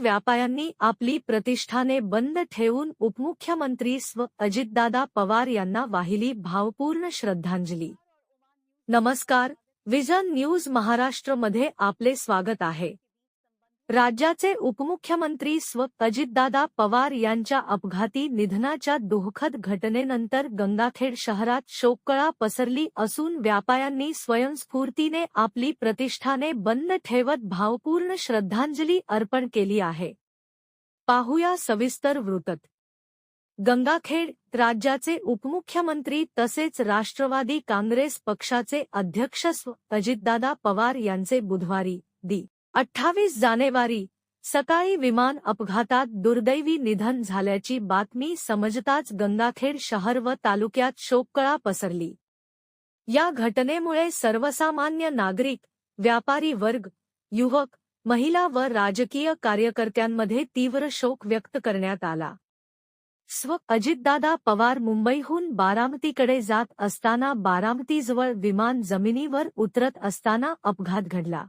व्यापाऱ्यांनी आपली प्रतिष्ठाने बंद ठेवून उपमुख्यमंत्री अजितदादा पवार यांना वाहिली भावपूर्ण श्रद्धांजली। नमस्कार, विजन न्यूज महाराष्ट्रमध्ये आपले स्वागत आहे। राज्याचे उपमुख्यमंत्री अजितदादा पवार यांच्या अपघाती निधनाच्या दुःखद घटनेनंतर गंगाखेड शहरात शोककळा पसरली असून व्यापाऱ्यांनी स्वयंस्फूर्तीने आपली प्रतिष्ठाने बंद ठेवत भावपूर्ण श्रद्धांजली अर्पण केली आहे। पाहूया सविस्तर वृत्त। गंगाखेड राज्याचे उपमुख्यमंत्री तसेच राष्ट्रवादी काँग्रेस पक्षाचे अध्यक्ष अजितदादा पवार यांचे बुधवारी 28 जानेवारी सकाळी विमान अपघातात दुर्दैवी निधन झाल्याची बातमी समजताच गंगाखेड शहर व तालुक्यात शोककळा पसरली। या घटनेमुळे सर्वसामान्य नागरिक, व्यापारी वर्ग, युवक, महिला व राजकीय कार्यकर्त्यांमध्ये तीव्र शोक व्यक्त करण्यात आला। अजितदादा पवार मुंबईहून बारामतीकडे जात असताना बारामतीजवळ विमान जमिनीवर उतरत असताना अपघात घडला।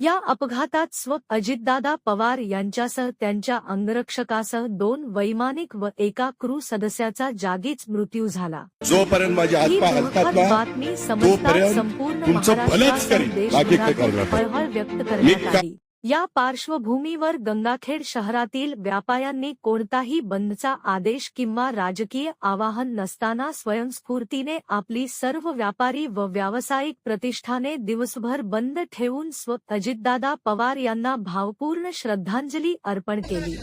या अपघातात अजितदादा पवार यांच्यासह त्यांच्या अंगरक्षकासह 2 वैमानिक व एका क्रू सदस्याचा जागीच मृत्यू झाला। जोपर्यंत माझे हातपाय हलतात ना बातमी समजताच संपूर्ण महाराष्ट्रात देशभरात हळहळ व्यक्त करण्यात आली। या पार्श्वभूमीवर गंगाखेड शहरातील व्यापाऱ्यांनी कोणताही बंदचा आदेश किंवा राजकीय आवाहन नसताना स्वयंस्फूर्तीने आपली सर्व व्यापारी व व्यावसायिक प्रतिष्ठाने दिवसभर बंद ठेवून अजितदादा पवार यांना भावपूर्ण श्रद्धांजली अर्पण केली।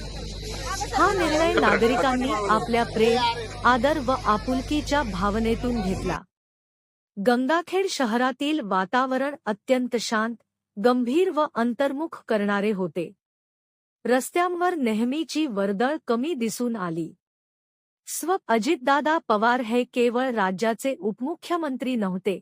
हा निर्णय नागरिकांनी आपल्या प्रेम, आदर व आपुलकीच्या भावनेतून घेतला। गंगाखेड शहरातील वातावरण अत्यंत शांत, गंभीर व अंतर्मुख करणारे होते। रस्त्यांवर नेहमीची वर्दळ कमी दिसून आली। अजितदादा पवार हे केवळ राज्याचे उपमुख्यमंत्री नव्हते,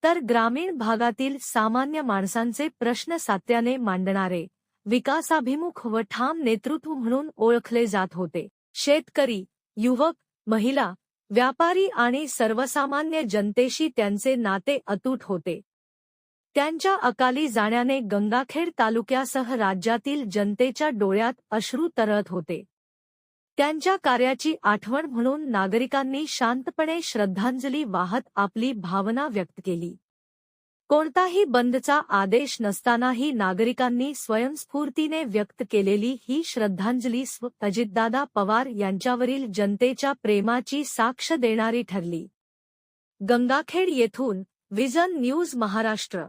तर ग्रामीण भागातील सामान्य माणसांचे प्रश्न सातत्याने मांडणारे, विकासाभिमुख व ठाम नेतृत्व म्हणून ओळखले जात होते। शेतकरी, युवक, महिला, व्यापारी आणि सर्वसामान्य जनतेशी त्यांचे नाते अतूट होते। त्यांच्या अकाली जाण्याने गंगाखेड तालुक्यासह राज्यातील जनतेच्या डोळ्यात अश्रू तरळत होते। त्यांच्या कार्याची आठवण म्हणून नागरिकांनी शांतपणे श्रद्धांजली वाहत आपली भावना व्यक्त केली। कोणताही बंदचा आदेश नसतानाही नागरिकांनी स्वयंस्फूर्तीने व्यक्त केलेली ही श्रद्धांजली अजितदादा पवार यांच्यावरील जनतेच्या प्रेमाची साक्ष देणारी ठरली। गंगाखेड येथून विजन न्यूज महाराष्ट्र।